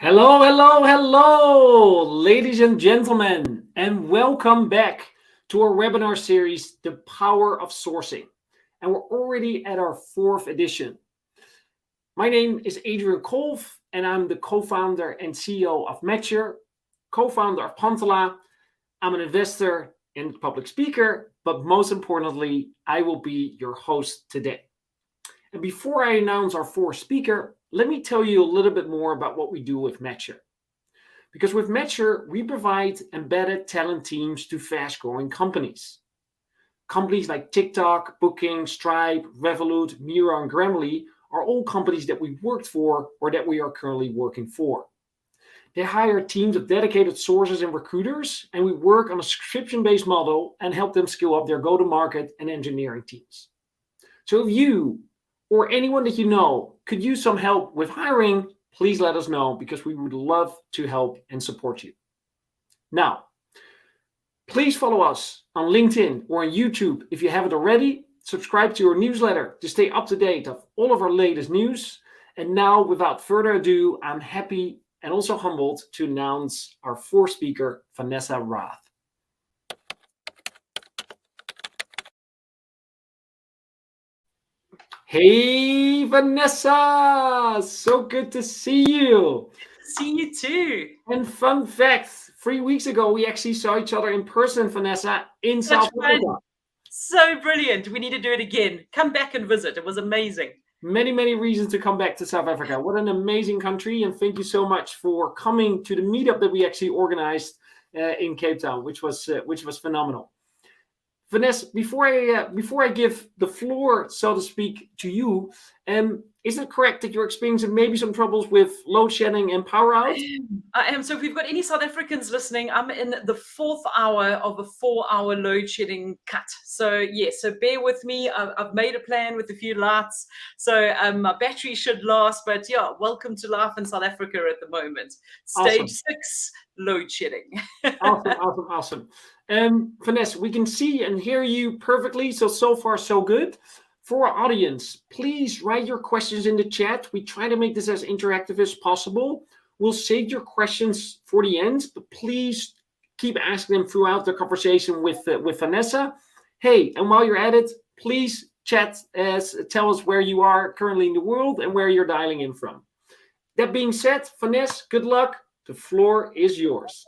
Hello, hello, hello, ladies and gentlemen, and welcome back to our webinar series, The Power of Sourcing. And we're already at our fourth edition. My name is Adrian Kolf, and I'm the co-founder and CEO of Matcher, co-founder of Pantala. I'm an investor and public speaker, but most importantly, I will be your host today. And before I announce our fourth speaker, let me tell you a little bit more about what we do with Matcher. Because with Matcher, we provide embedded talent teams to fast-growing companies. Companies like TikTok, Booking, Stripe, Revolut, Mira, and Grammarly are all companies that we worked for or that we are currently working for. They hire teams of dedicated sources and recruiters, and we work on a subscription-based model and help them scale up their go-to-market and engineering teams. So if you or anyone that you know could use some help with hiring, please let us know because we would love to help and support you. Now, please follow us on LinkedIn or on YouTube if you haven't already. Subscribe to our newsletter to stay up to date of all of our latest news. And now, without further ado, I'm happy and also humbled to announce our fourth speaker, Vanessa Raath. Hey, Vanessa! So good to see you. See you too. And fun fact, 3 weeks ago, we actually saw each other in person, Vanessa, in South Africa. So brilliant. We need to do it again. Come back and visit. It was amazing. Many reasons to come back to South Africa. What an amazing country. And thank you so much for coming to the meetup that we actually organized in Cape Town, which was phenomenal. Vanessa, before I give the floor, so to speak, to you, is it correct that you're experiencing maybe some troubles with load shedding and power out? I am. So if we've got any South Africans listening, I'm in the 4th hour of a 4-hour load shedding cut. So yes, so bear with me. I've made a plan with a few lights. So my battery should last, but yeah, welcome to life in South Africa at the moment. Stage Awesome. 6, load shedding. Awesome. Vanessa, we can see and hear you perfectly. So far, so good. For our audience, please write your questions in the chat. We try to make this as interactive as possible. We'll save your questions for the end, but please keep asking them throughout the conversation with Vanessa. Hey, and while you're at it, please tell us where you are currently in the world and where you're dialing in from. That being said, Vanessa, good luck. The floor is yours.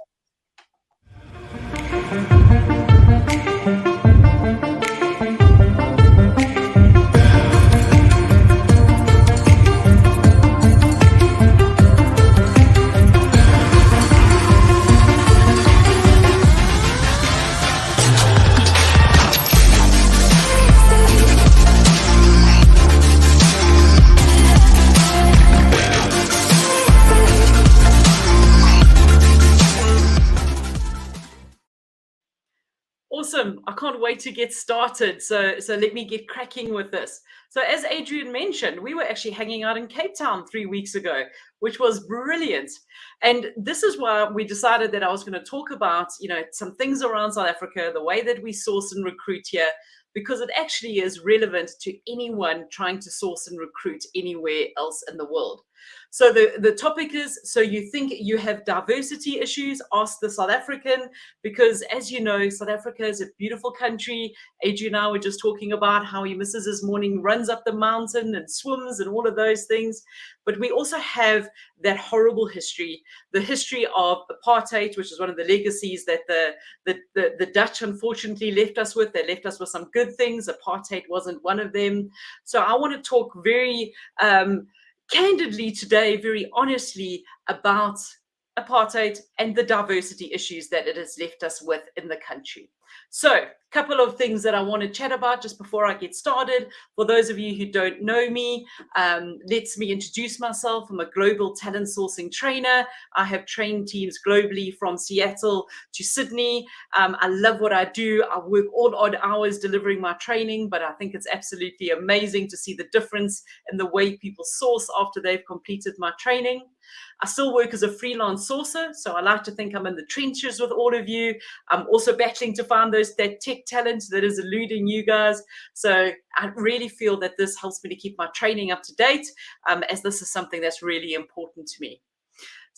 Awesome. I can't wait to get started. So let me get cracking with this. So as Adrian mentioned, we were actually hanging out in Cape Town 3 weeks ago, which was brilliant. And this is why we decided that I was going to talk about, some things around South Africa, the way that we source and recruit here, because it actually is relevant to anyone trying to source and recruit anywhere else in the world. So the topic is, so you think you have diversity issues? Ask the South African, because as you know, South Africa is a beautiful country. Adrian and I were just talking about how he misses his morning runs up the mountain and swims and all of those things. But we also have that horrible history, the history of apartheid, which is one of the legacies that the Dutch unfortunately left us with. They left us with some good things. Apartheid wasn't one of them. So I want to talk very candidly today, very honestly, about apartheid and the diversity issues that it has left us with in the country. So a couple of things that I want to chat about just before I get started. For those of you who don't know me, let me introduce myself. I'm a global talent sourcing trainer. I have trained teams globally from Seattle to Sydney. I love what I do. I work all odd hours delivering my training, but I think it's absolutely amazing to see the difference in the way people source after they've completed my training. I still work as a freelance sourcer, so I like to think I'm in the trenches with all of you. I'm also battling to find that tech talent that is eluding you guys. So I really feel that this helps me to keep my training up to date, as this is something that's really important to me.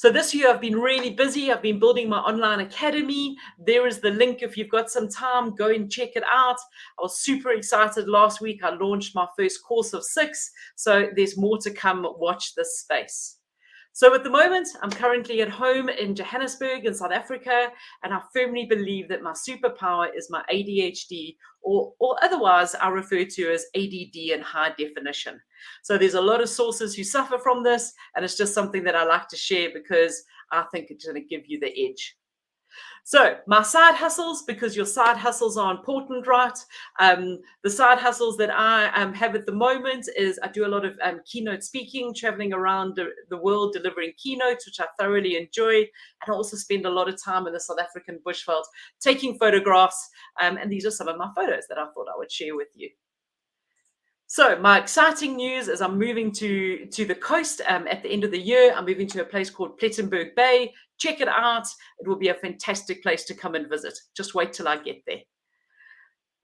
So this year I've been really busy. I've been building my online academy. There is the link. If you've got some time, go and check it out. I was super excited last week. I launched my first course of 6. So there's more to come. Watch this space. So at the moment, I'm currently at home in Johannesburg in South Africa, and I firmly believe that my superpower is my ADHD, or otherwise I refer to as ADD in high definition. So there's a lot of sources who suffer from this, and it's just something that I like to share because I think it's going to give you the edge. So my side hustles, because your side hustles are important, right? The side hustles that I have at the moment is I do a lot of keynote speaking, traveling around the world, delivering keynotes, which I thoroughly enjoy. And I also spend a lot of time in the South African bushveld taking photographs. And these are some of my photos that I thought I would share with you. So my exciting news is I'm moving to the coast at the end of the year. I'm moving to a place called Plettenberg Bay. Check it out. It will be a fantastic place to come and visit. Just wait till I get there.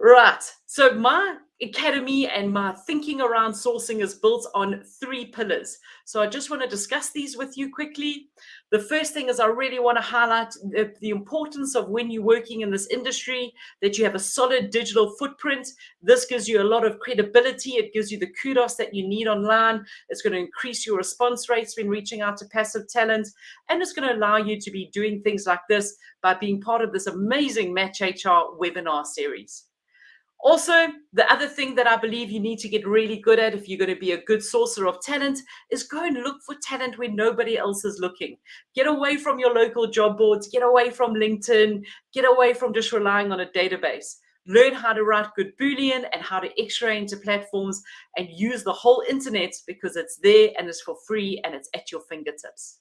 Right. So my academy and my thinking around sourcing is built on 3 pillars. So I just want to discuss these with you quickly. The first thing is I really want to highlight the importance of when you're working in this industry, that you have a solid digital footprint. This gives you a lot of credibility. It gives you the kudos that you need online. It's going to increase your response rates when reaching out to passive talent. And it's going to allow you to be doing things like this by being part of this amazing Match HR webinar series. Also, the other thing that I believe you need to get really good at if you're going to be a good sourcer of talent is go and look for talent where nobody else is looking. Get away from your local job boards, get away from LinkedIn, get away from just relying on a database. Learn how to write good Boolean and how to X-ray into platforms and use the whole internet because it's there and it's for free and it's at your fingertips.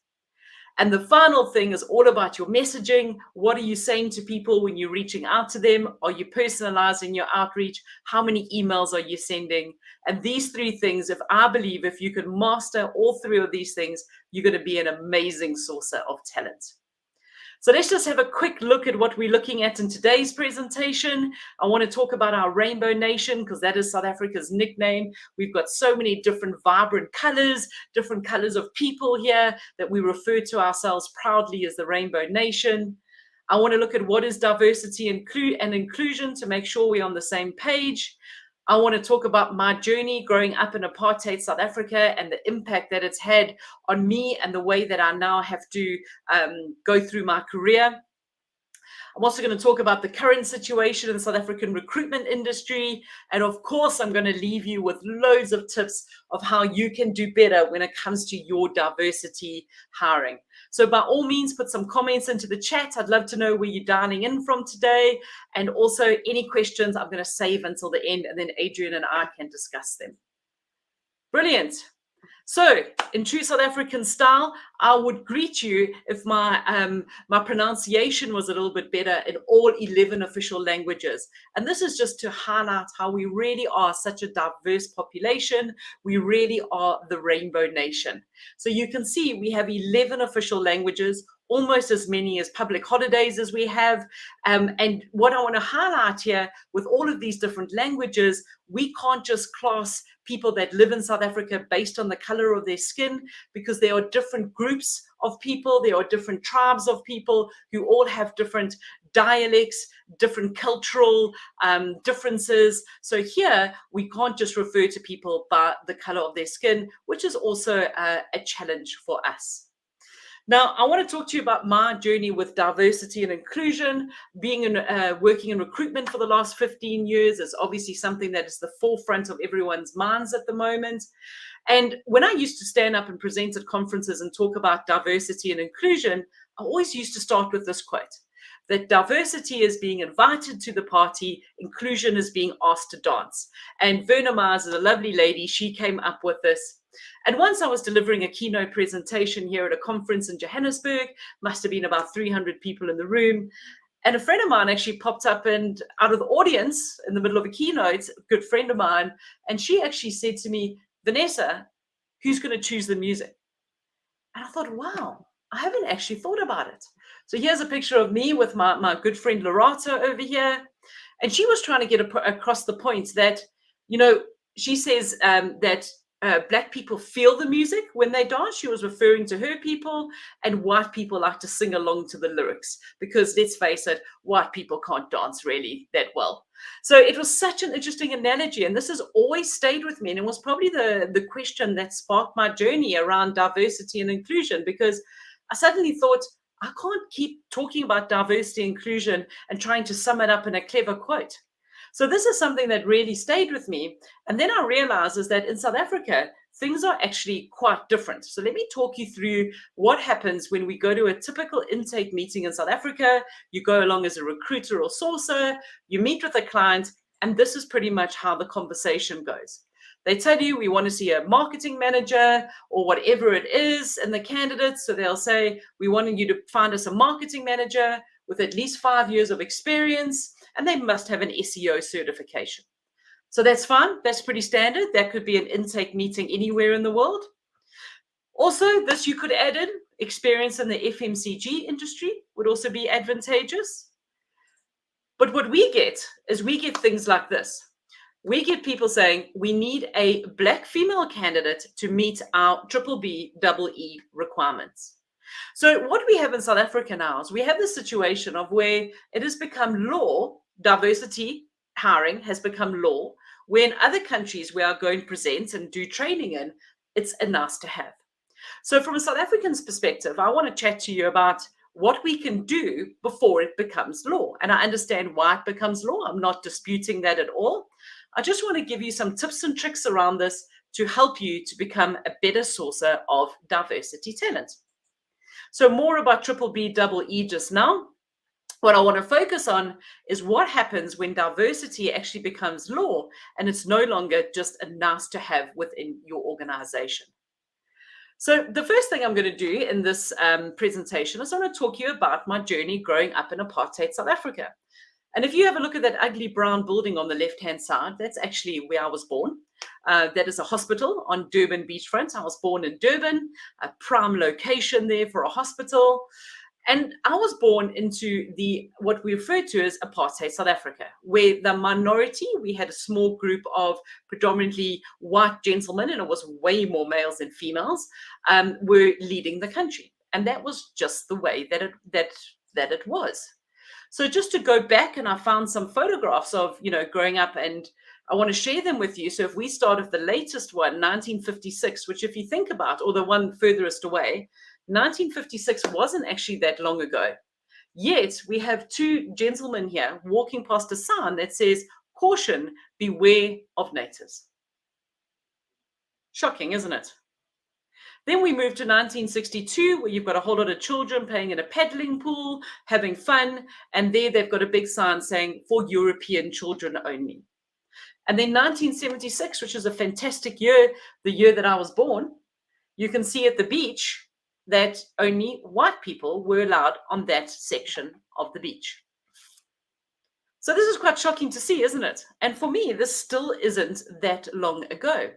And the final thing is all about your messaging. What are you saying to people when you're reaching out to them? Are you personalizing your outreach? How many emails are you sending? And these 3 things, if you can master all 3 of these things, you're going to be an amazing sourcer of talent. So let's just have a quick look at what we're looking at in today's presentation. I want to talk about our Rainbow Nation because that is South Africa's nickname. We've got so many different vibrant colors of people here that we refer to ourselves proudly as the Rainbow Nation. I want to look at what is diversity and inclusion to make sure we're on the same page. I want to talk about my journey growing up in apartheid South Africa and the impact that it's had on me and the way that I now have to go through my career. I'm also going to talk about the current situation in the South African recruitment industry. And of course, I'm going to leave you with loads of tips of how you can do better when it comes to your diversity hiring. So by all means, put some comments into the chat. I'd love to know where you're dialing in from today. And also any questions I'm going to save until the end, and then Adrian and I can discuss them. Brilliant. So in true South African style, I would greet you if my pronunciation was a little bit better in all 11 official languages. And this is just to highlight how we really are such a diverse population. We really are the Rainbow Nation. So you can see we have 11 official languages, almost as many as public holidays as we have. And what I want to highlight here with all of these different languages, we can't just class people that live in South Africa based on the color of their skin, because there are different groups of people, there are different tribes of people who all have different dialects, different cultural differences. So here we can't just refer to people by the color of their skin, which is also a challenge for us. Now, I want to talk to you about my journey with diversity and inclusion. Working in recruitment for the last 15 years is obviously something that is the forefront of everyone's minds at the moment. And when I used to stand up and present at conferences and talk about diversity and inclusion, I always used to start with this quote, that diversity is being invited to the party, inclusion is being asked to dance. And Verna Myers is a lovely lady. She came up with this. And once I was delivering a keynote presentation here at a conference in Johannesburg, must have been about 300 people in the room. And a friend of mine actually popped up and out of the audience in the middle of a keynote, a good friend of mine, and she actually said to me, Vanessa, who's going to choose the music? And I thought, wow, I haven't actually thought about it. So here's a picture of me with my good friend Lorata over here. And she was trying to get across the point that, you know, she says that black people feel the music when they dance. She was referring to her people, and white people like to sing along to the lyrics because, let's face it, white people can't dance really that well. So it was such an interesting analogy, and this has always stayed with me, and it was probably the question that sparked my journey around diversity and inclusion, because I suddenly thought, I can't keep talking about diversity and inclusion and trying to sum it up in a clever quote. So this is something that really stayed with me. And then I realized is that in South Africa, things are actually quite different. So let me talk you through what happens when we go to a typical intake meeting in South Africa. You go along as a recruiter or sourcer, you meet with a client, and this is pretty much how the conversation goes. They tell you, we want to see a marketing manager or whatever it is in the candidates. So they'll say, we want you to find us a marketing manager with at least 5 years of experience, and they must have an SEO certification. So that's fine. That's pretty standard. That could be an intake meeting anywhere in the world. Also, this you could add in, experience in the FMCG industry would also be advantageous. But what we get is we get things like this. We get people saying, we need a black female candidate to meet our BBBEE requirements. So what we have in South Africa now is we have this situation of where it has become law, diversity hiring has become law, where in other countries where I go and present and do training in, it's a nice to have. So from a South African's perspective, I want to chat to you about what we can do before it becomes law. And I understand why it becomes law. I'm not disputing that at all. I just want to give you some tips and tricks around this to help you to become a better sourcer of diversity talent. So more about BBBEE just now. What I want to focus on is what happens when diversity actually becomes law and it's no longer just a nice to have within your organization. So the first thing I'm going to do in this presentation is I'm going to talk to you about my journey growing up in apartheid South Africa. And if you have a look at that ugly brown building on the left-hand side, that's actually where I was born. That is a hospital on Durban beachfront. I was born in Durban, a prime location there for a hospital. And I was born into what we refer to as apartheid South Africa, where the minority, we had a small group of predominantly white gentlemen, and it was way more males than females, were leading the country. And that was just the way that it was. So just to go back, and I found some photographs of, growing up, and I want to share them with you. So if we start with the latest one, 1956, which if you think about, or the one furthest away, 1956 wasn't actually that long ago. Yet we have two gentlemen here walking past a sign that says, "Caution, beware of natives." Shocking, isn't it? Then we move to 1962, where you've got a whole lot of children playing in a paddling pool, having fun. And there they've got a big sign saying, "For European children only." And then 1976, which is a fantastic year, the year that I was born, you can see at the beach that only white people were allowed on that section of the beach. So this is quite shocking to see, isn't it? And for me, this still isn't that long ago.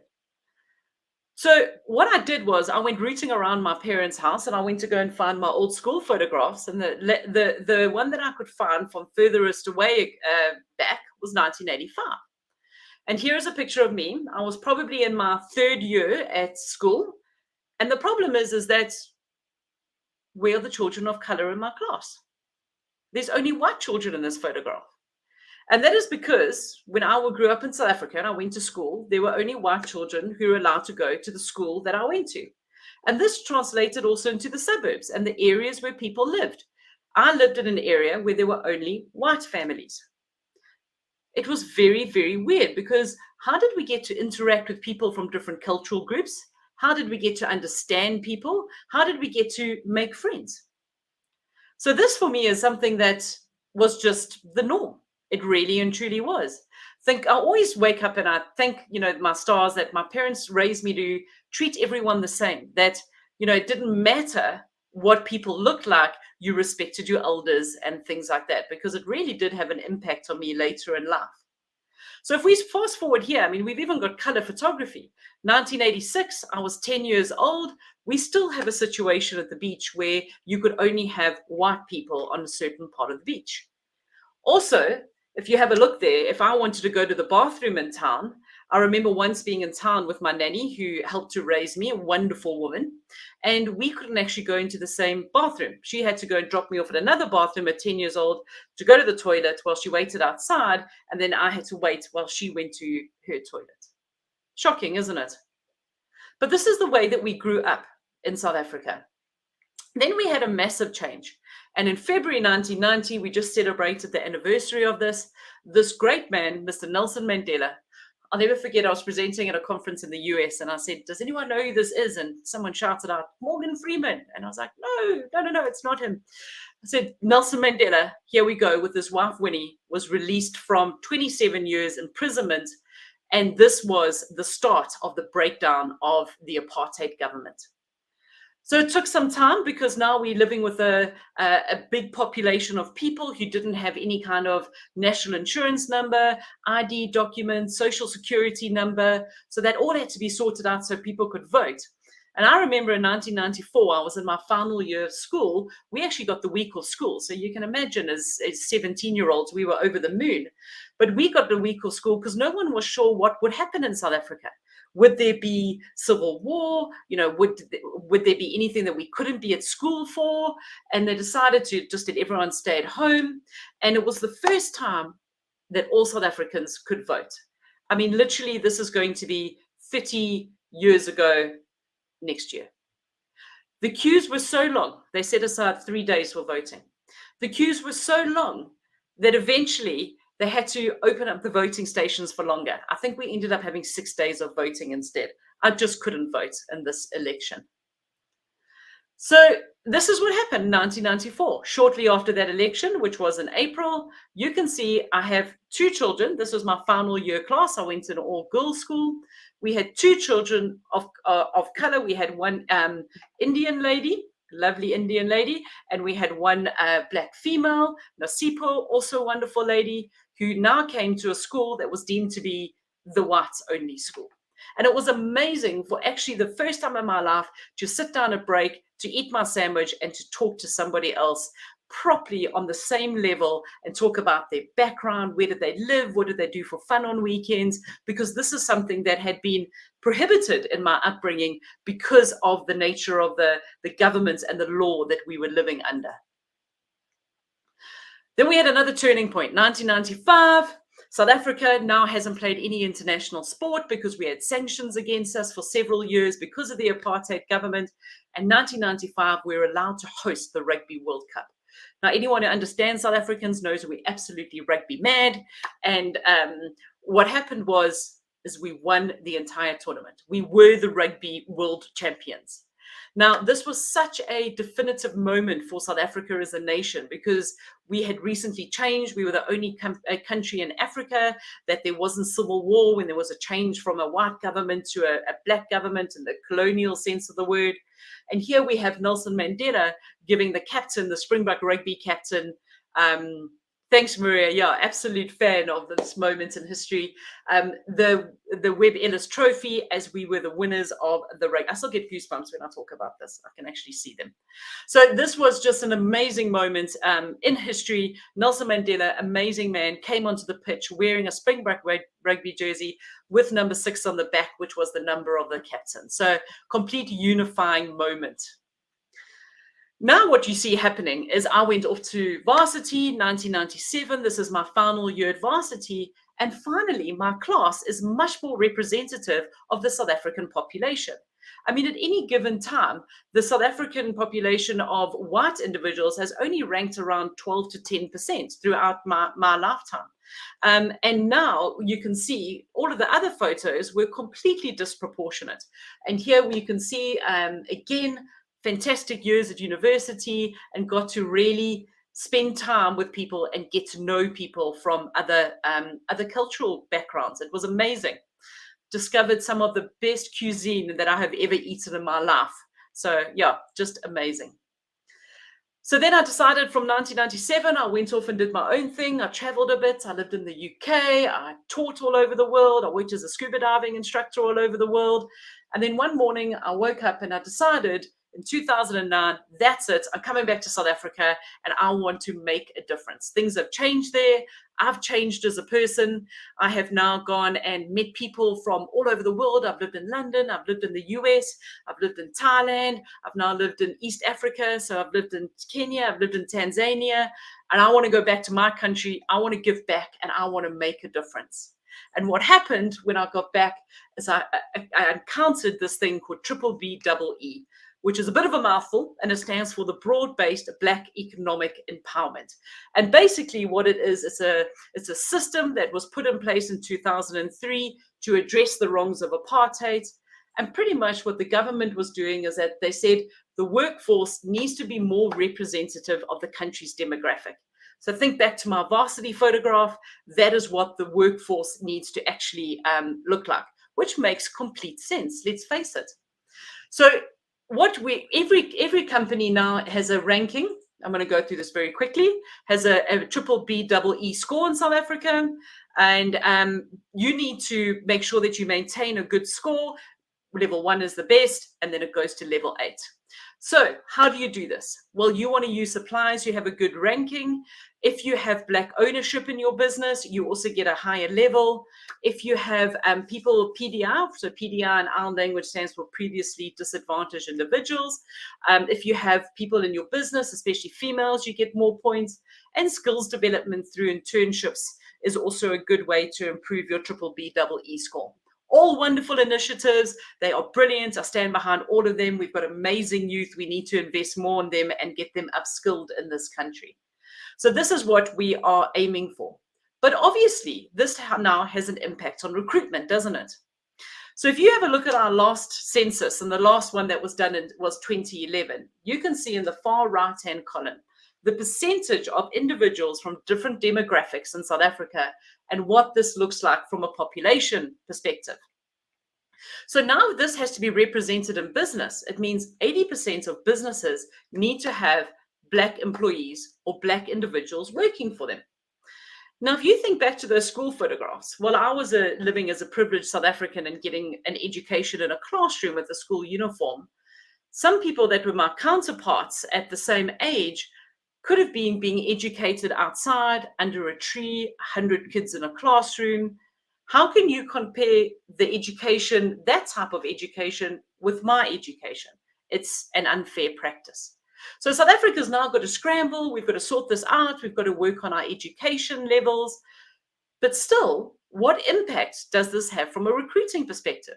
So what I did was I went rooting around my parents' house, and I went to go and find my old school photographs. And the one that I could find from furthest away back was 1985. And here's a picture of me. I was probably in my third year at school. And the problem is that where are the children of color in my class? There's only white children in this photograph. And that is because when I grew up in South Africa and I went to school, there were only white children who were allowed to go to the school that I went to. And this translated also into the suburbs and the areas where people lived. I lived in an area where there were only white families. It was very, very weird, because how did we get to interact with people from different cultural groups? How did we get to understand people? How did we get to make friends? So this for me is something that was just the norm. It really and truly was. I always wake up and I thank, my stars that my parents raised me to treat everyone the same. That, it didn't matter what people looked like, you respected your elders and things like that, because it really did have an impact on me later in life. So if we fast forward here, we've even got color photography. 1986, I was 10 years old. We still have a situation at the beach where you could only have white people on a certain part of the beach. Also, if you have a look there, if I wanted to go to the bathroom in town, I remember once being in town with my nanny who helped to raise me, a wonderful woman, and we couldn't actually go into the same bathroom. She had to go and drop me off at another bathroom at 10 years old to go to the toilet while she waited outside, and then I had to wait while she went to her toilet. Shocking, isn't it? But this is the way that we grew up in South Africa. Then we had a massive change. And in February 1990, we just celebrated the anniversary of this. This great man, Mr. Nelson Mandela, I'll never forget, I was presenting at a conference in the US and I said, does anyone know who this is? And someone shouted out, Morgan Freeman. And I was like, no, it's not him. I said, Nelson Mandela, here we go, with his wife Winnie, was released from 27 years imprisonment. And this was the start of the breakdown of the apartheid government. So it took some time because now we're living with a big population of people who didn't have any kind of national insurance number, ID document, social security number. So that all had to be sorted out so people could vote. And I remember in 1994, I was in my final year of school. We actually got the week of school. So you can imagine as 17-year-olds, we were over the moon. But we got the week of school because no one was sure what would happen in South Africa. Would there be civil war? Would there be anything that we couldn't be at school for? And they decided to just let everyone stay at home. And it was the first time that all South Africans could vote. I mean, literally, this is going to be 30 years ago next year. The queues were so long, they set aside 3 days for voting. The queues were so long that eventually they had to open up the voting stations for longer. I think we ended up having 6 days of voting instead. I just couldn't vote in this election. So this is what happened in 1994. Shortly after that election, which was in April, you can see I have 2 children. This was my final year class. I went to an all-girls school. We had 2 children of color. We had one Indian lady, lovely Indian lady, and we had one black female, Nasipo, also a wonderful lady, who now came to a school that was deemed to be the whites only school. And it was amazing for actually the first time in my life to sit down at break, to eat my sandwich and to talk to somebody else properly on the same level and talk about their background, where did they live, what did they do for fun on weekends, because this is something that had been prohibited in my upbringing because of the nature of the government and the law that we were living under. Then we had another turning point, 1995. South Africa now hasn't played any international sport because we had sanctions against us for several years because of the apartheid government. And 1995, we were allowed to host the Rugby World Cup. Now, anyone who understands South Africans knows we're absolutely rugby mad. And what happened is we won the entire tournament. We were the rugby world champions. Now, this was such a definitive moment for South Africa as a nation because we had recently changed. We were the only country in Africa that there wasn't civil war when there was a change from a white government to a black government in the colonial sense of the word. And here we have Nelson Mandela giving the captain, the Springbok rugby captain, thanks, Maria. Yeah, absolute fan of this moment in history. The Webb Ellis Trophy, as we were the winners of the rugby. I still get goosebumps when I talk about this. I can actually see them. So this was just an amazing moment in history. Nelson Mandela, amazing man, came onto the pitch wearing a Springbok rugby jersey with number 6 on the back, which was the number of the captain. So complete unifying moment. Now what you see happening is I went off to varsity, 1997. This is my final year at varsity. And finally, my class is much more representative of the South African population. I mean, at any given time, the South African population of white individuals has only ranked around 12 to 10% throughout my lifetime. And now you can see all of the other photos were completely disproportionate. And here you can see, again, fantastic years at university and got to really spend time with people and get to know people from other cultural backgrounds. It was amazing. Discovered some of the best cuisine that I have ever eaten in my life. So yeah, just amazing. So then I decided from 1997, I went off and did my own thing. I traveled a bit. I lived in the UK. I taught all over the world. I worked as a scuba diving instructor all over the world. And then one morning I woke up and I decided, in 2009, that's it. I'm coming back to South Africa and I want to make a difference. Things have changed there. I've changed as a person. I have now gone and met people from all over the world. I've lived in London. I've lived in the US. I've lived in Thailand. I've now lived in East Africa. So I've lived in Kenya. I've lived in Tanzania. And I want to go back to my country. I want to give back and I want to make a difference. And what happened when I got back is I encountered this thing called BBBEE, which is a bit of a mouthful, and it stands for the Broad-Based Black Economic Empowerment. And basically what it is, it's a system that was put in place in 2003 to address the wrongs of apartheid. And pretty much what the government was doing is that they said the workforce needs to be more representative of the country's demographic. So think back to my varsity photograph. That is what the workforce needs to actually look like, which makes complete sense. Let's face it. So every company now has a ranking. I'm going to go through this very quickly. Has a BBBEE score in South Africa, and you need to make sure that you maintain a good score. Level 1 is the best, and then it goes to level 8. So how do you do this? Well, you want to use suppliers. You have a good ranking. If you have Black ownership in your business, you also get a higher level. If you have people, PDI, so PDI in our language stands for previously disadvantaged individuals. If you have people in your business, especially females, you get more points. And skills development through internships is also a good way to improve your BBBEE score. All wonderful initiatives. They are brilliant. I stand behind all of them. We've got amazing youth. We need to invest more in them and get them upskilled in this country. So this is what we are aiming for. But obviously, this now has an impact on recruitment, doesn't it? So if you have a look at our last census, and the last one that was done was 2011, you can see in the far right-hand column the percentage of individuals from different demographics in South Africa and what this looks like from a population perspective. So now this has to be represented in business. It means 80% of businesses need to have Black employees or Black individuals working for them. Now, if you think back to those school photographs, well, I was living as a privileged South African and getting an education in a classroom with a school uniform. Some people that were my counterparts at the same age could have been being educated outside under a tree, 100 kids in a classroom. How can you compare the education, that type of education, with my education? It's an unfair practice. So South Africa's now got to scramble. We've got to sort this out. We've got to work on our education levels. But still, what impact does this have from a recruiting perspective?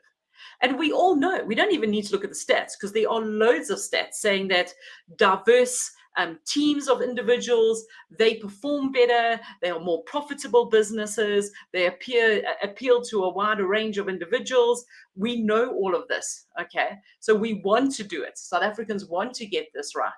And we all know, we don't even need to look at the stats because there are loads of stats saying that diverse teams of individuals, they perform better, they are more profitable businesses, they appeal to a wider range of individuals. We know all of this, okay? So we want to do it. South Africans want to get this right.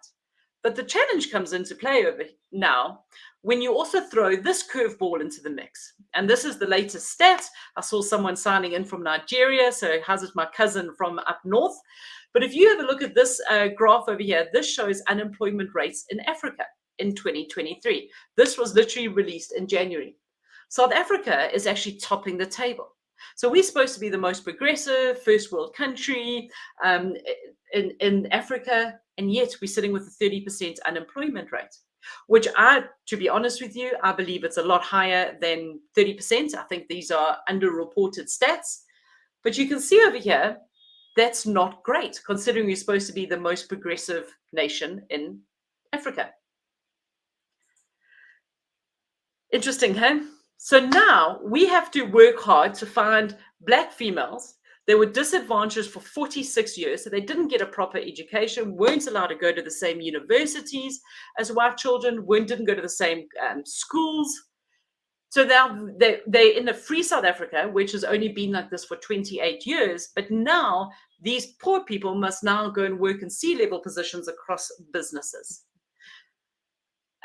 But the challenge comes into play over now when you also throw this curveball into the mix. And this is the latest stat. I saw someone signing in from Nigeria, so how's it, my cousin from up north? But if you have a look at this graph over here, this shows unemployment rates in Africa in 2023. This was literally released in January. South Africa is actually topping the table. So we're supposed to be the most progressive, first world country in Africa, and yet we're sitting with a 30% unemployment rate, which to be honest with you, I believe it's a lot higher than 30%. I think these are underreported stats. But you can see over here, that's not great, considering we're supposed to be the most progressive nation in Africa. Interesting, huh? So now we have to work hard to find Black females. They were disadvantaged for 46 years, so they didn't get a proper education, weren't allowed to go to the same universities as white children, didn't go to the same schools. So now they're in a free South Africa, which has only been like this for 28 years. But now these poor people must now go and work in C-level positions across businesses.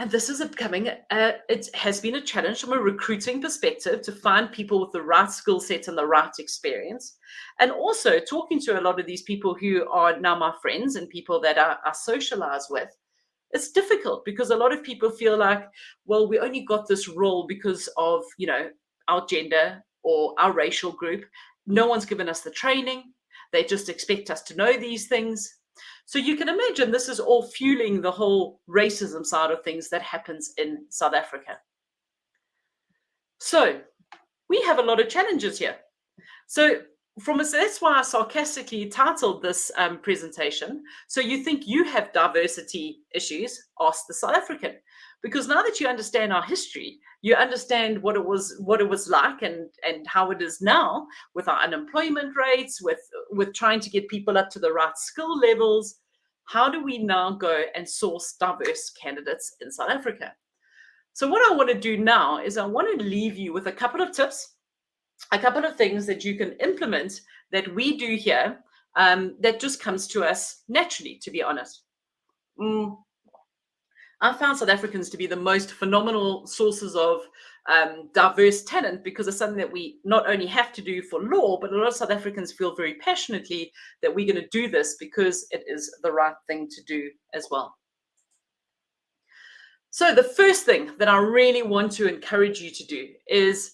And this is becoming, it has been a challenge from a recruiting perspective to find people with the right skill set and the right experience. And also talking to a lot of these people who are now my friends and people that I socialize with, it's difficult because a lot of people feel like, well, we only got this role because of, our gender or our racial group. No one's given us the training. They just expect us to know these things. So you can imagine this is all fueling the whole racism side of things that happens in South Africa. So we have a lot of challenges here. So that's why I sarcastically titled this presentation. So you think you have diversity issues? Ask the South African. Because now that you understand our history, you understand what it was like and how it is now with our unemployment rates, with trying to get people up to the right skill levels. How do we now go and source diverse candidates in South Africa? So what I want to do now is I want to leave you with a couple of tips, a couple of things that you can implement that we do here that just comes to us naturally, to be honest. I found South Africans to be the most phenomenal sources of diverse talent because it's something that we not only have to do for law, but a lot of South Africans feel very passionately that we're going to do this because it is the right thing to do as well. So the first thing that I really want to encourage you to do is,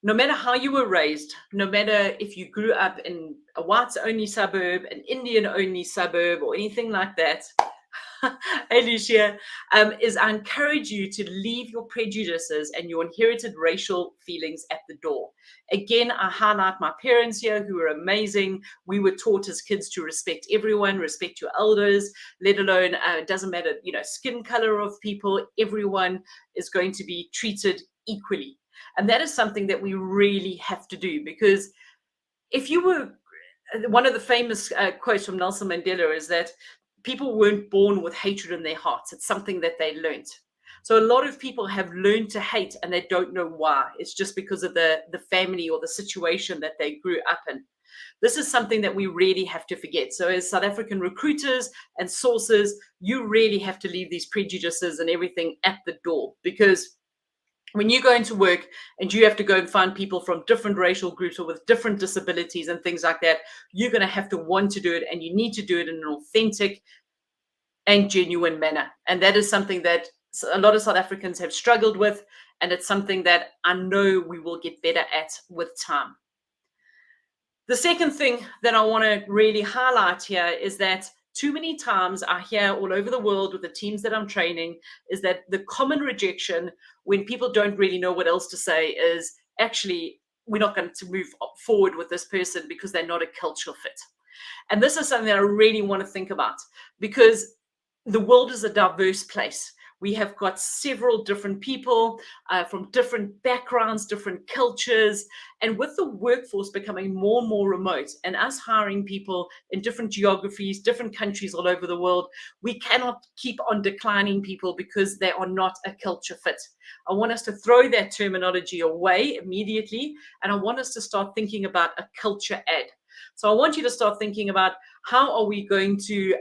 no matter how you were raised, no matter if you grew up in a whites-only suburb, an Indian-only suburb, or anything like that, hey Lucia, is I encourage you to leave your prejudices and your inherited racial feelings at the door. Again, I highlight my parents here who are amazing. We were taught as kids to respect everyone, respect your elders, let alone, it doesn't matter, skin color of people, everyone is going to be treated equally. And that is something that we really have to do, because if you were, one of the famous quotes from Nelson Mandela is that people weren't born with hatred in their hearts. It's something that they learned. So a lot of people have learned to hate and they don't know why. It's just because of the family or the situation that they grew up in. This is something that we really have to forget. So as South African recruiters and sources, you really have to leave these prejudices and everything at the door, because when you go into work and you have to go and find people from different racial groups or with different disabilities and things like that, you're going to have to want to do it, and you need to do it in an authentic and genuine manner. And that is something that a lot of South Africans have struggled with, and it's something that I know we will get better at with time. The second thing that I want to really highlight here is that too many times I hear all over the world with the teams that I'm training is that the common rejection when people don't really know what else to say is, actually, we're not going to move forward with this person because they're not a cultural fit. And this is something that I really want to think about, because the world is a diverse place. We have got several different people from different backgrounds, different cultures. And with the workforce becoming more and more remote and us hiring people in different geographies, different countries all over the world, we cannot keep on declining people because they are not a culture fit. I want us to throw that terminology away immediately. And I want us to start thinking about a culture add. So I want you to start thinking about how are we going to,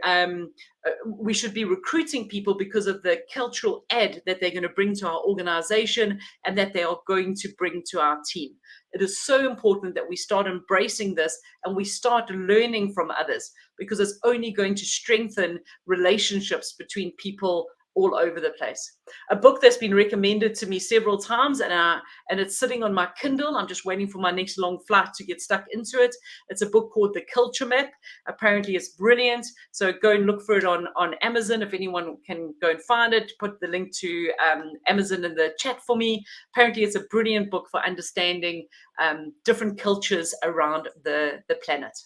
we should be recruiting people because of the cultural add that they're going to bring to our organization and that they are going to bring to our team. It is so important that we start embracing this and we start learning from others, because it's only going to strengthen relationships between people all over the place. A book that's been recommended to me several times, and it's sitting on my Kindle. I'm just waiting for my next long flight to get stuck into it. It's a book called The Culture Map. Apparently it's brilliant. So go and look for it on Amazon. If anyone can go and find it, put the link to Amazon in the chat for me. Apparently it's a brilliant book for understanding different cultures around the planet.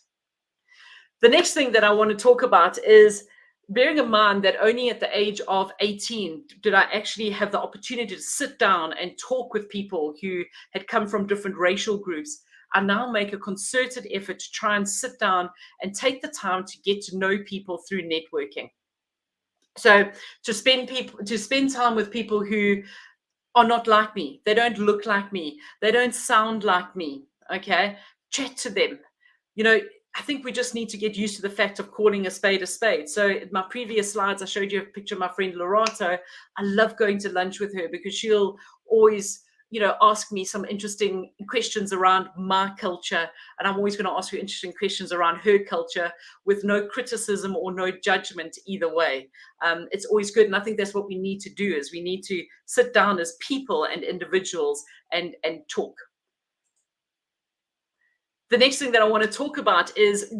The next thing that I want to talk about is, bearing in mind that only at the age of 18 did I actually have the opportunity to sit down and talk with people who had come from different racial groups, I now make a concerted effort to try and sit down and take the time to get to know people through networking. So to spend time with people who are not like me, they don't look like me, they don't sound like me, okay? Chat to them. I think we just need to get used to the fact of calling a spade a spade. So in my previous slides, I showed you a picture of my friend Lorato. I love going to lunch with her because she'll always, ask me some interesting questions around my culture. And I'm always going to ask her interesting questions around her culture with no criticism or no judgment either way. It's always good. And I think that's what we need to do, is we need to sit down as people and individuals and talk. The next thing that I want to talk about is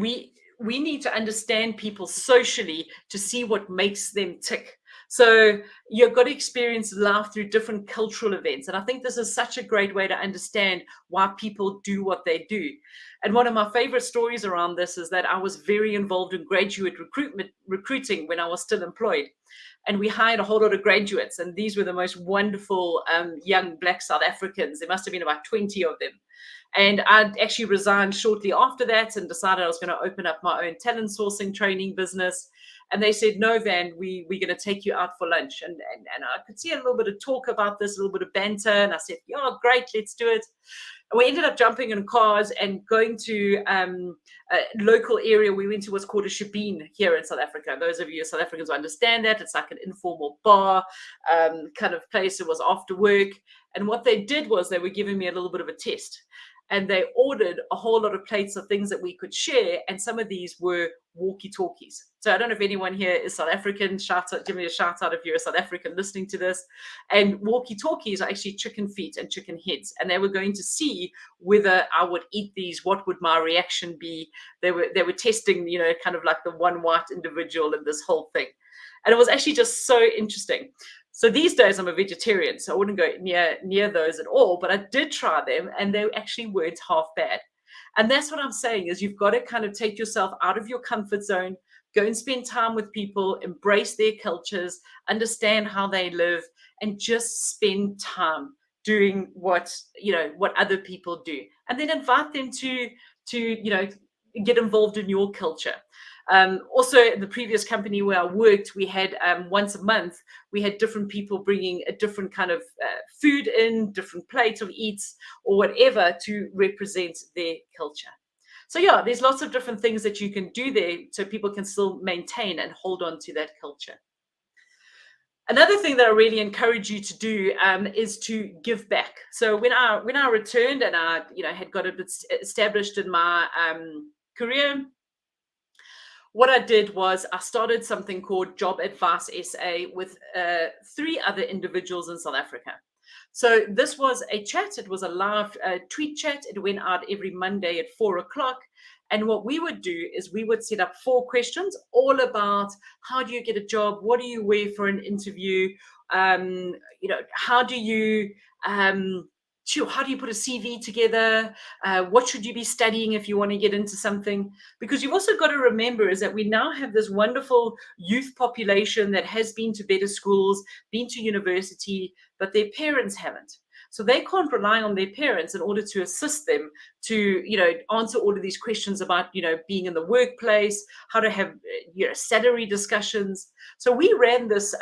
we need to understand people socially to see what makes them tick. So you've got to experience life through different cultural events. And I think this is such a great way to understand why people do what they do. And one of my favorite stories around this is that I was very involved in graduate recruiting when I was still employed. And we hired a whole lot of graduates. And these were the most wonderful young Black South Africans. There must have been about 20 of them. And I actually resigned shortly after that and decided I was going to open up my own talent sourcing training business. And they said, no, Van, we're going to take you out for lunch. And I could see a little bit of talk about this, a little bit of banter. And I said, yeah, great, let's do it. And we ended up jumping in cars and going to a local area we went to was called a shebeen here in South Africa. Those of you South Africans understand that. It's like an informal bar kind of place. It was after work. And what they did was they were giving me a little bit of a test. And they ordered a whole lot of plates of things that we could share. And some of these were walkie-talkies. So I don't know if anyone here is South African. Give me a shout out if you're a South African listening to this. And walkie-talkies are actually chicken feet and chicken heads. And they were going to see whether I would eat these. What would my reaction be? They were testing, kind of like the one white individual in this whole thing. And it was actually just so interesting. So these days I'm a vegetarian, so I wouldn't go near those at all, but I did try them and they actually weren't half bad. And that's what I'm saying is you've got to kind of take yourself out of your comfort zone, go and spend time with people, embrace their cultures, understand how they live, and just spend time doing what other people do. And then invite them to get involved in your culture. Also, in the previous company where I worked, we had once a month, we had different people bringing a different kind of food in, different plates of eats or whatever to represent their culture. So yeah, there's lots of different things that you can do there so people can still maintain and hold on to that culture. Another thing that I really encourage you to do is to give back. So when I returned and I had got a bit established in my career, what I did was I started something called Job Advice SA with 3 other individuals in South Africa. So this was a chat. It was a live tweet chat. It went out every Monday at 4 o'clock. And what we would do is we would set up 4 questions all about how do you get a job? What do you wear for an interview? How do you put a CV together? What should you be studying if you want to get into something? Because you've also got to remember is that we now have this wonderful youth population that has been to better schools, been to university, but their parents haven't. So they can't rely on their parents in order to assist them to, answer all of these questions about, being in the workplace, how to have, salary discussions. So we ran this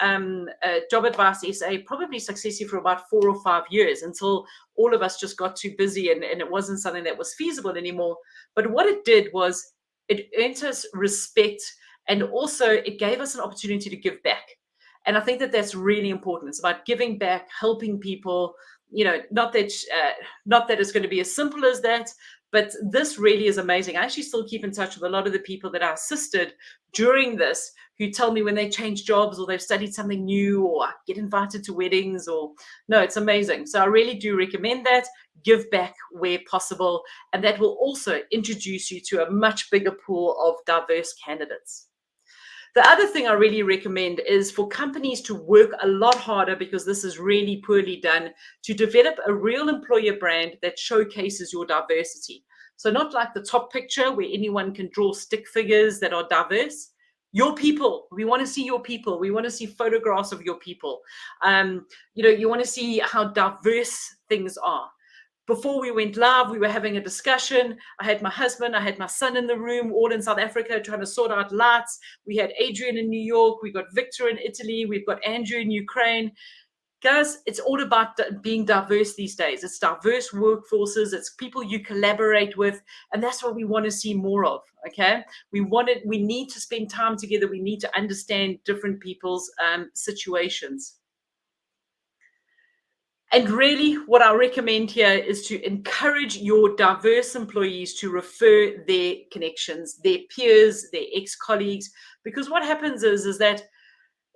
Job Advice SA probably successfully for about 4 or 5 years until all of us just got too busy and it wasn't something that was feasible anymore. But what it did was it earned us respect and also it gave us an opportunity to give back. And I think that that's really important. It's about giving back, helping people. Not that it's going to be as simple as that, but this really is amazing. I actually still keep in touch with a lot of the people that I assisted during this who tell me when they change jobs or they've studied something new or get invited to weddings it's amazing. So I really do recommend that. Give back where possible. And that will also introduce you to a much bigger pool of diverse candidates. The other thing I really recommend is for companies to work a lot harder, because this is really poorly done, to develop a real employer brand that showcases your diversity. So not like the top picture where anyone can draw stick figures that are diverse. Your people, we want to see your people. We want to see photographs of your people. You want to see how diverse things are. Before we went live, we were having a discussion. I had my husband, I had my son in the room, all in South Africa, trying to sort out lights. We had Adrian in New York. We've got Victor in Italy. We've got Andrew in Ukraine. Guys, it's all about being diverse these days. It's diverse workforces. It's people you collaborate with. And that's what we want to see more of, okay? We need to spend time together. We need to understand different people's situations. And really, what I recommend here is to encourage your diverse employees to refer their connections, their peers, their ex-colleagues, because what happens is that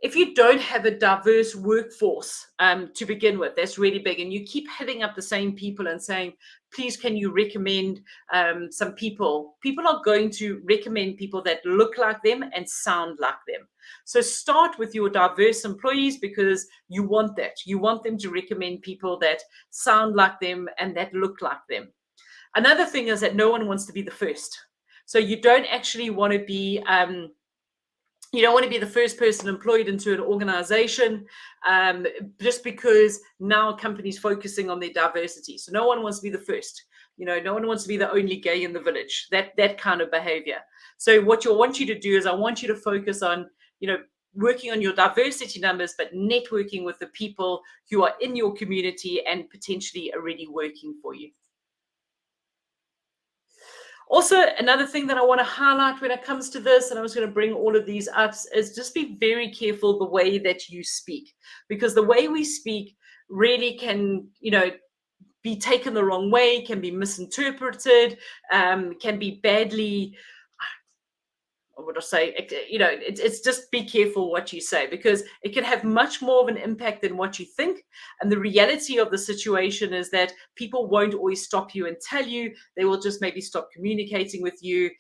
if you don't have a diverse workforce to begin with, that's really big, and you keep hitting up the same people and saying, please, can you recommend some people? People are going to recommend people that look like them and sound like them. So start with your diverse employees, because you want that. You want them to recommend people that sound like them and that look like them. Another thing is that no one wants to be the first. So you don't actually want to be you don't want to be the first person employed into an organization just because now a company's focusing on their diversity. So no one wants to be the first. No one wants to be the only gay in the village, that kind of behavior. So what I want you to do is I want you to focus on, working on your diversity numbers, but networking with the people who are in your community and potentially already working for you. Also, another thing that I want to highlight when it comes to this, and I was going to bring all of these up, is just be very careful the way that you speak, because the way we speak really can, be taken the wrong way, can be misinterpreted, can be badly, what I say, it's just be careful what you say, because it can have much more of an impact than what you think. And the reality of the situation is that people won't always stop you and tell you. They will just maybe stop communicating with you,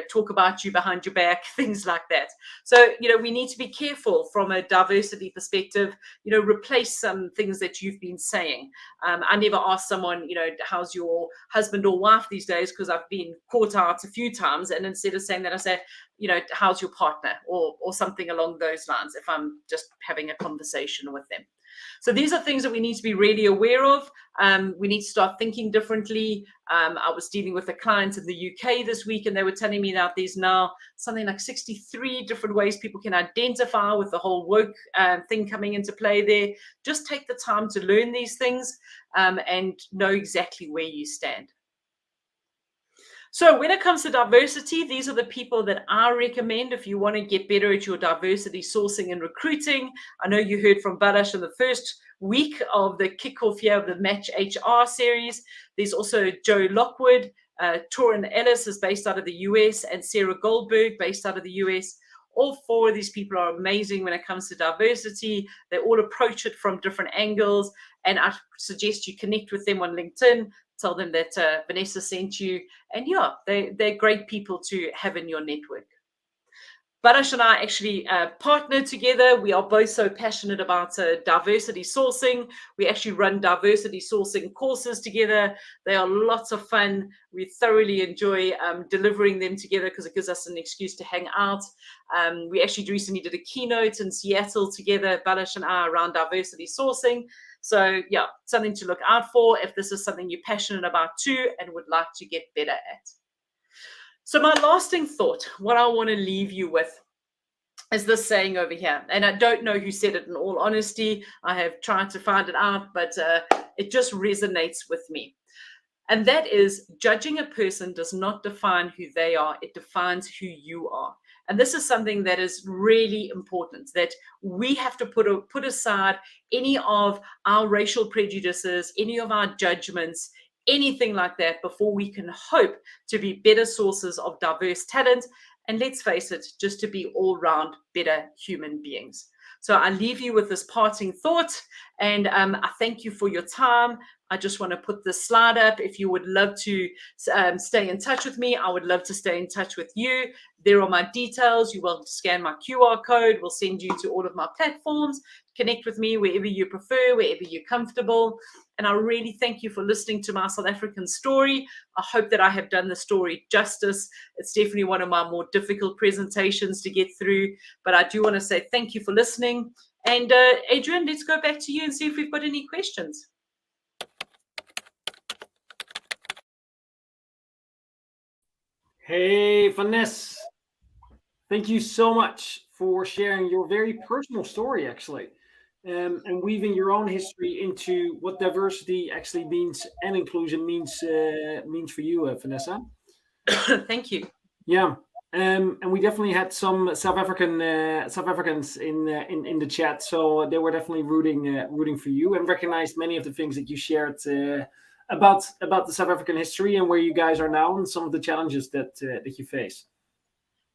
talk about you behind your back, things like that. So, we need to be careful from a diversity perspective, replace some things that you've been saying. I never ask someone, how's your husband or wife these days, because I've been caught out a few times. And instead of saying that, I say, how's your partner, or something along those lines, if I'm just having a conversation with them. So these are things that we need to be really aware of. We need to start thinking differently. I was dealing with a client in the UK this week, and they were telling me that there's now something like 63 different ways people can identify with the whole woke thing coming into play there. Just take the time to learn these things and know exactly where you stand. So when it comes to diversity, these are the people that I recommend if you want to get better at your diversity sourcing and recruiting. I know you heard from Badash in the first week of the kickoff here of the Match HR series. There's also Joe Lockwood. Torin Ellis is based out of the US, and Sarah Goldberg based out of the US. All four of these people are amazing when it comes to diversity. They all approach it from different angles, and I suggest you connect with them on LinkedIn. Tell them that Vanessa sent you. And yeah, they're great people to have in your network. Badash and I actually partnered together. We are both so passionate about diversity sourcing. We actually run diversity sourcing courses together. They are lots of fun. We thoroughly enjoy delivering them together because it gives us an excuse to hang out. We actually recently did a keynote in Seattle together, Badash and I, around diversity sourcing. So yeah, something to look out for if this is something you're passionate about too and would like to get better at. So my lasting thought, what I want to leave you with, is this saying over here. And I don't know who said it, in all honesty. I have tried to find it out, but it just resonates with me. And that is, judging a person does not define who they are. It defines who you are. And this is something that is really important, that we have to put aside any of our racial prejudices, any of our judgments, anything like that, before we can hope to be better sources of diverse talent. And let's face it, just to be all-round better human beings. So I leave you with this parting thought, and I thank you for your time. I just want to put this slide up. If you would love to stay in touch with me, I would love to stay in touch with you. There are my details. You're welcome to scan my QR code. We'll send you to all of my platforms. Connect with me wherever you prefer, wherever you're comfortable. And I really thank you for listening to my South African story. I hope that I have done the story justice. It's definitely one of my more difficult presentations to get through, but I do want to say thank you for listening. And Adrian, let's go back to you and see if we've got any questions. Hey, Vanessa. Thank you so much for sharing your very personal story, actually, and weaving your own history into what diversity actually means and inclusion means for you, Vanessa. Thank you. Yeah, and we definitely had some South Africans in the chat, so they were definitely rooting for you and recognized many of the things that you shared about the South African history and where you guys are now and some of the challenges that you face.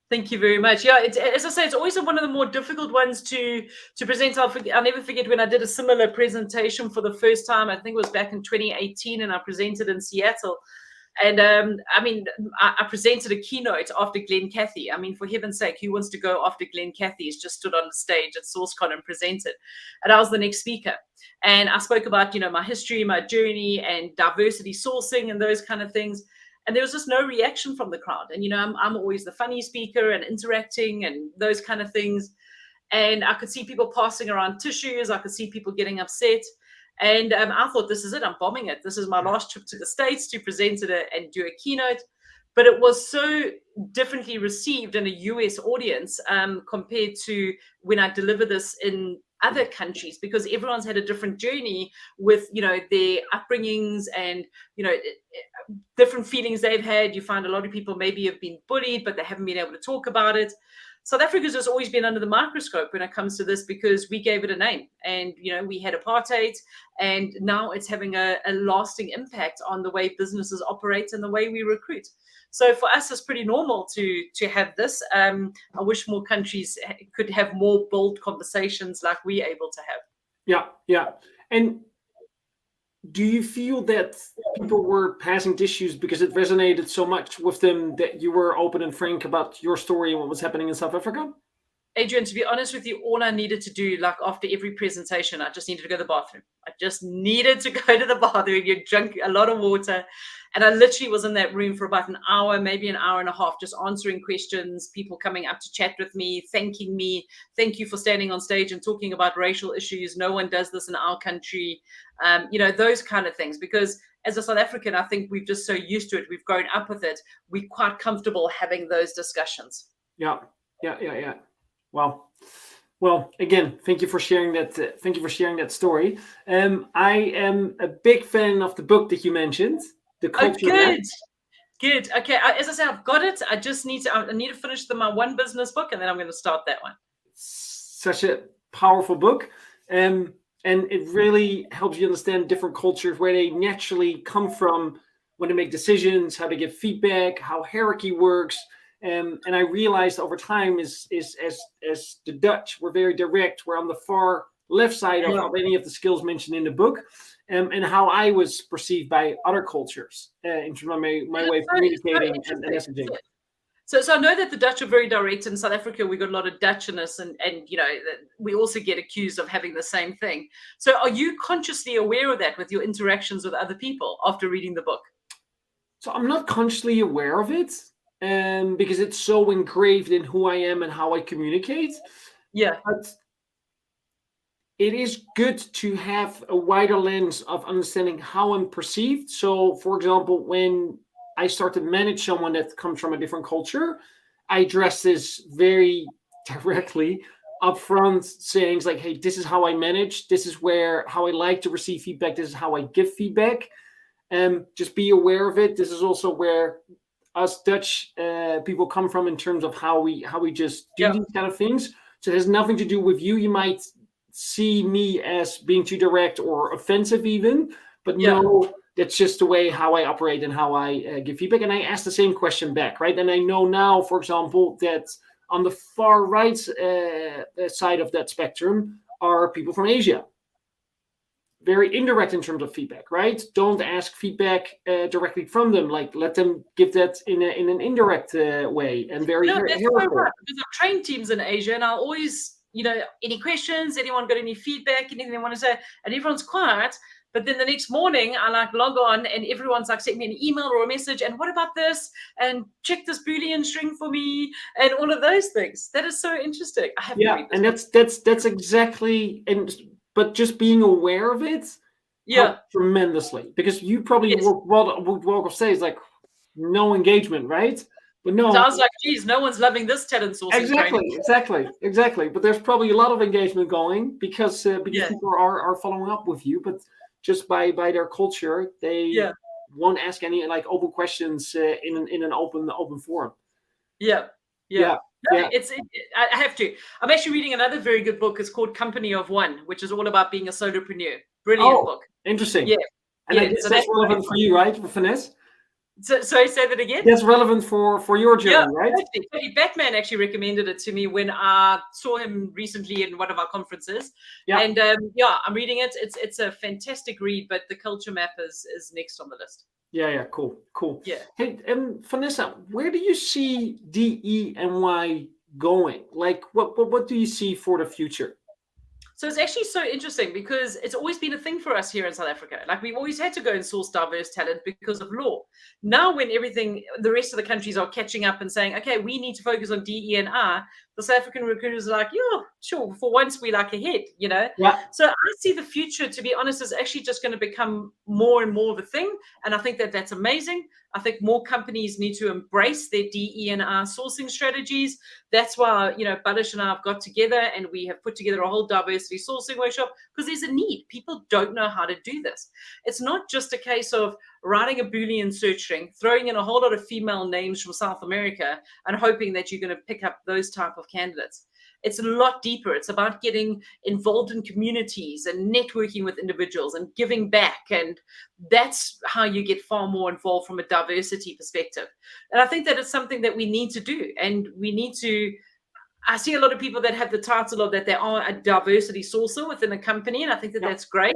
Thank you very much. Yeah, it's, as I say, it's always one of the more difficult ones to present. I'll never forget when I did a similar presentation for the first time. I think it was back in 2018, and I presented in Seattle. And I mean, I presented a keynote after Glenn Cathy. I mean, for heaven's sake, who wants to go after Glenn Cathy? He's just stood on the stage at SourceCon and presented. And I was the next speaker. And I spoke about, my history, my journey, and diversity sourcing and those kind of things. And there was just no reaction from the crowd. And, I'm always the funny speaker and interacting and those kind of things. And I could see people passing around tissues. I could see people getting upset. And I thought, this is it. I'm bombing it. This is my last trip to the States to present it and do a keynote. But it was so differently received in a US audience compared to when I deliver this in other countries, because everyone's had a different journey with, their upbringings and, different feelings they've had. You find a lot of people maybe have been bullied, but they haven't been able to talk about it. South Africa's just always been under the microscope when it comes to this, because we gave it a name, and we had apartheid, and now it's having a lasting impact on the way businesses operate and the way we recruit. So for us, it's pretty normal to have this. I wish more countries could have more bold conversations like we're able to have. Yeah. And do you feel that people were passing tissues because it resonated so much with them that you were open and frank about your story and what was happening in South Africa? Adrian, to be honest with you, all I needed to do, like after every presentation, I just needed to go to the bathroom. I just needed to go to the bathroom. You drink a lot of water. And I literally was in that room for about an hour, maybe an hour and a half, just answering questions, people coming up to chat with me, thanking me. Thank you for standing on stage and talking about racial issues. No one does this in our country. Those kind of things. Because as a South African, I think we've just so used to it. We've grown up with it. We're quite comfortable having those discussions. Yeah. Well, again, thank you for sharing that. Thank you for sharing that story. I am a big fan of the book that you mentioned. The Culture Map. Good. Okay. As I say, I've got it. I just need to finish my one business book, and then I'm going to start that one. Such a powerful book. And it really helps you understand different cultures, where they naturally come from when they make decisions, how they give feedback, how hierarchy works. And I realized over time is as the Dutch were very direct, we're on the far left side of any of the skills mentioned in the book, and how I was perceived by other cultures in terms of my way of communicating and messaging. So I know that the Dutch are very direct. In South Africa, we got a lot of Dutchness, and we also get accused of having the same thing. So are you consciously aware of that with your interactions with other people after reading the book? So I'm not consciously aware of it, because it's so engraved in who I am and how I communicate. Yeah. But it is good to have a wider lens of understanding how I'm perceived. So, for example, when I start to manage someone that comes from a different culture, I address this very directly upfront, saying like, hey, this is how I manage. This is how I like to receive feedback. This is how I give feedback. Just be aware of it. This is also where us Dutch people come from in terms of how we just do these kind of things. So it has nothing to do with you. You might see me as being too direct or offensive even, but no, that's just the way how I operate and how I give feedback. And I ask the same question back, right? And I know now, for example, that on the far right side of that spectrum are people from Asia. Very indirect in terms of feedback, right? Don't ask feedback directly from them. Like, let them give that in an indirect way and very. That's so right. Because I've trained teams in Asia, and I'll always, any questions? Anyone got any feedback? Anything they want to say? And everyone's quiet. But then the next morning, I log on, and everyone's sent me an email or a message. And what about this? And check this Boolean string for me, and all of those things. That is so interesting. I have to read this. And that's exactly But just being aware of it helps tremendously, because you probably would walk off stage like no engagement, right? But no, so I was like, geez, no one's loving this talent sourcing. Exactly. But there's probably a lot of engagement going because people are following up with you. But just by their culture, they won't ask any open questions in an open forum. Yeah. I have to. I'm actually reading another very good book. It's called Company of One, which is all about being a solopreneur. Brilliant book. Interesting. Yeah. And I guess that's relevant for you, right, Vanessa? So, sorry, say that again. That's relevant for your journey, right? Totally. Batman actually recommended it to me when I saw him recently in one of our conferences. Yeah. And I'm reading it. It's a fantastic read, but the culture map is next on the list. Yeah, cool. Yeah. Hey, Vanessa, where do you see DE&Y going? Like, what do you see for the future? So it's actually so interesting because it's always been a thing for us here in South Africa. Like we've always had to go and source diverse talent because of law. Now, when the rest of the countries are catching up and saying, okay, we need to focus on DE&R, the South African recruiters are like, yeah, sure. For once, we like ahead, Yeah. So I see the future, to be honest, is actually just going to become more and more of a thing. And I think that that's amazing. I think more companies need to embrace their DE&R sourcing strategies. That's why, Badish and I have got together and we have put together a whole diversity sourcing workshop because there's a need. People don't know how to do this. It's not just a case of writing a Boolean search string, throwing in a whole lot of female names from South America and hoping that you're going to pick up those type of candidates. It's a lot deeper. It's about getting involved in communities and networking with individuals and giving back. And that's how you get far more involved from a diversity perspective. And I think that it's something that we need to do. And we need to, I see a lot of people that have the title of that they are a diversity sourcer within a company. And I think that that's great.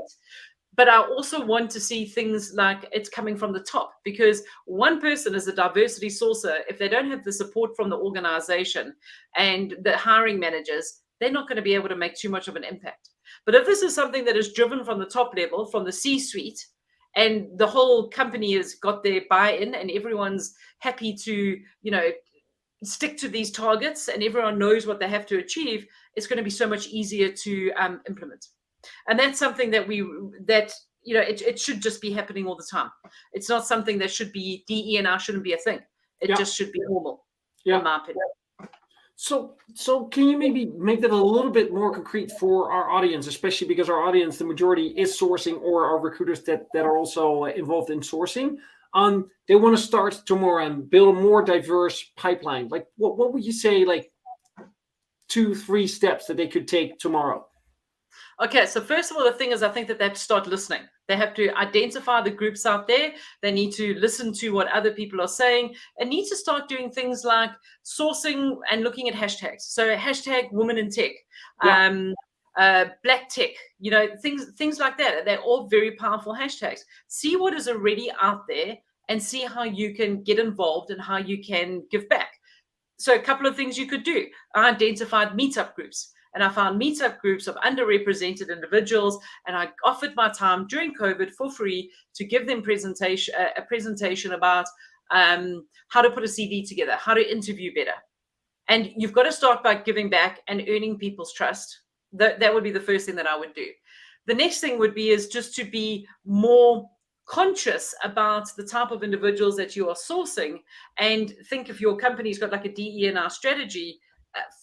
But I also want to see things like it's coming from the top, because one person is a diversity sourcer. If they don't have the support from the organization and the hiring managers, they're not going to be able to make too much of an impact. But if this is something that is driven from the top level, from the C-suite, and the whole company has got their buy-in and everyone's happy to, stick to these targets and everyone knows what they have to achieve, it's going to be so much easier to implement. And that's something that it should just be happening all the time. It's not something that should be DE&R shouldn't be a thing. It just should be normal, in my opinion. So can you maybe make that a little bit more concrete for our audience, especially because our audience, the majority is sourcing or are recruiters that are also involved in sourcing. They want to start tomorrow and build a more diverse pipeline. Like what would you say, like 2-3 steps that they could take tomorrow? Okay, so first of all, the thing is, I think that they have to start listening. They have to identify the groups out there. They need to listen to what other people are saying and need to start doing things like sourcing and looking at hashtags. So hashtag women in tech, black tech, things like that. They're all very powerful hashtags. See what is already out there and see how you can get involved and how you can give back. So a couple of things you could do. I identified meetup groups. And I found meetup groups of underrepresented individuals, and I offered my time during COVID for free to give them a presentation about how to put a CV together, how to interview better. And you've got to start by giving back and earning people's trust. That would be the first thing that I would do. The next thing would be is just to be more conscious about the type of individuals that you are sourcing, and think if your company's got like a DE&R strategy,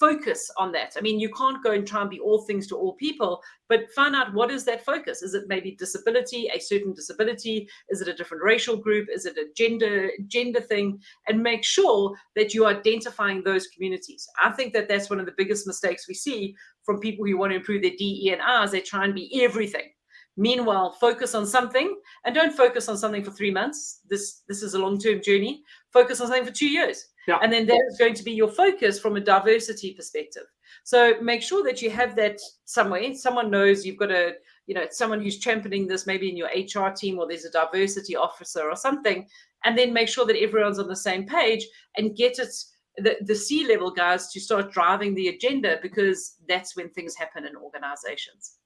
focus on that. I mean, you can't go and try and be all things to all people, but find out what is that focus. Is it maybe disability, a certain disability? Is it a different racial group? Is it a gender thing? And make sure that you're identifying those communities. I think that that's one of the biggest mistakes we see from people who want to improve their DE&Rs. They try and be everything. Meanwhile, focus on something, and don't focus on something for 3 months. This is a long-term journey. Focus on something for 2 years. Yeah. And then that is going to be your focus from a diversity perspective. So make sure that you have that somewhere. Someone knows you've got someone who's championing this, maybe in your HR team, or there's a diversity officer or something. And then make sure that everyone's on the same page and get the C-level guys to start driving the agenda, because that's when things happen in organizations.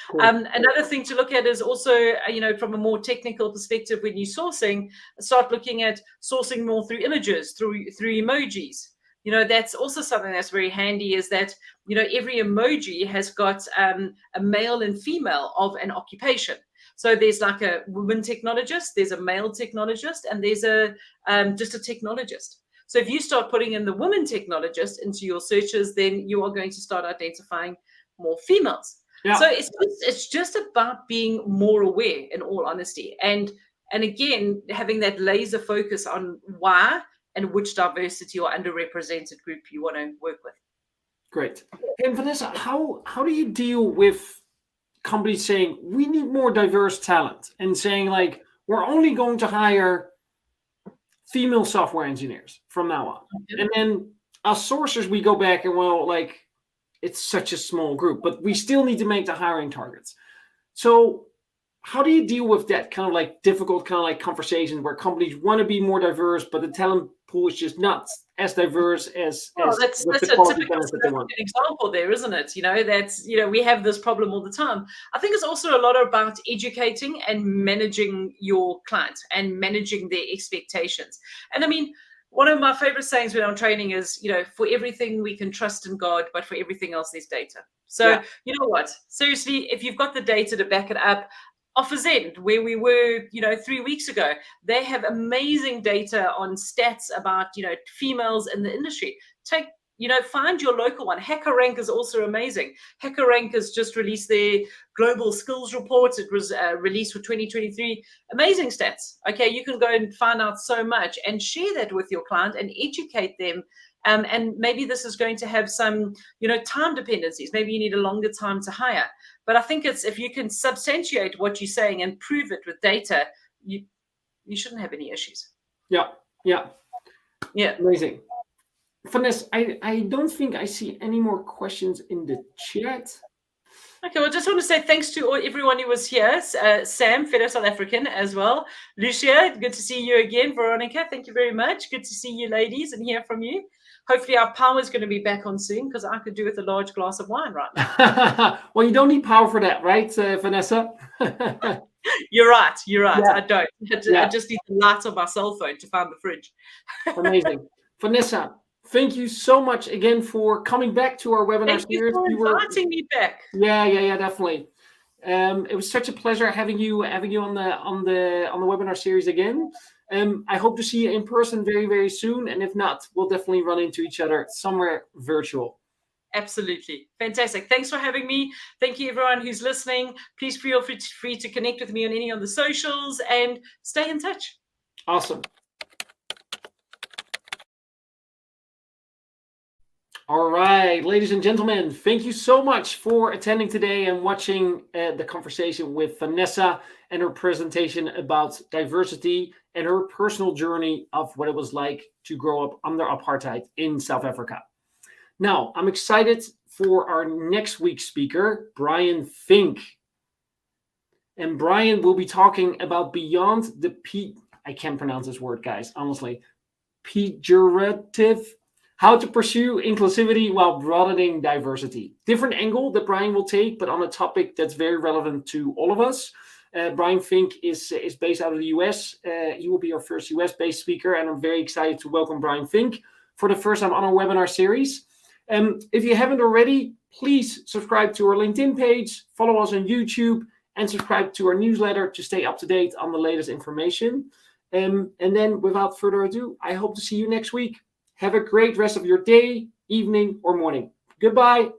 Cool. Another thing to look at is also, from a more technical perspective, when you're sourcing, start looking at sourcing more through images, through emojis. That's also something that's very handy, is that, every emoji has got a male and female of an occupation. So there's like a woman technologist, there's a male technologist, and there's just a technologist. So if you start putting in the woman technologist into your searches, then you are going to start identifying more females. Yeah. So it's just about being more aware, in all honesty, and again having that laser focus on why and which diversity or underrepresented group you want to work with. Great. And Vanessa, how do you deal with companies saying we need more diverse talent and saying like we're only going to hire female software engineers from now on. Okay. And then as sourcers, we go back and, well, like, it's such a small group, but we still need to make the hiring targets. So how do you deal with that kind of like difficult kind of like conversation where companies want to be more diverse, but the talent pool is just not as diverse as That's with a the quality typical benefits South they want? African example there, isn't it? That's we have this problem all the time. I think it's also a lot about educating and managing your client and managing their expectations. And I mean, one of my favorite sayings when I'm training is, for everything we can trust in God, but for everything else there's data. So Yeah. you know what? Seriously, if you've got the data to back it up, Office End, where we were, 3 weeks ago, they have amazing data on stats about, females in the industry. Find your local one. HackerRank is also amazing. HackerRank has just released their global skills report. It was released for 2023. Amazing stats. Okay, you can go and find out so much and share that with your client and educate them. And maybe this is going to have some, time dependencies. Maybe you need a longer time to hire. But I think it's if you can substantiate what you're saying and prove it with data, you shouldn't have any issues. Yeah. Yeah. Amazing. Vanessa, I don't think I see any more questions in the chat. Okay, well, just want to say thanks to everyone who was here. Sam, fellow South African as well. Lucia, good to see you again. Veronica, thank you very much. Good to see you ladies and hear from you. Hopefully our power is going to be back on soon because I could do with a large glass of wine right now. Well, you don't need power for that, right, Vanessa? You're right. Yeah. I don't. Yeah. I just need the lights on my cell phone to find the fridge. Amazing. Vanessa, thank you so much again for coming back to our webinar Thank series. you for inviting me back. Yeah, definitely. It was such a pleasure having you on the webinar series again. I hope to see you in person very, very soon. And if not, we'll definitely run into each other somewhere virtual. Absolutely. Fantastic. Thanks for having me. Thank you, everyone who's listening. Please feel free to connect with me on any of the socials and stay in touch. Awesome. All right, ladies and gentlemen, thank you so much for attending today and watching the conversation with Vanessa and her presentation about diversity and her personal journey of what it was like to grow up under apartheid in South Africa. Now, I'm excited for our next week's speaker, Brian Fink. And Brian will be talking about beyond the I can't pronounce this word, guys, honestly. Pejorative. How to pursue inclusivity while broadening diversity. Different angle that Brian will take, but on a topic that's very relevant to all of us. Brian Fink is based out of the US. He will be our first US-based speaker, and I'm very excited to welcome Brian Fink for the first time on our webinar series. If you haven't already, please subscribe to our LinkedIn page, follow us on YouTube, and subscribe to our newsletter to stay up to date on the latest information. And then, without further ado, I hope to see you next week. Have a great rest of your day, evening, or morning. Goodbye.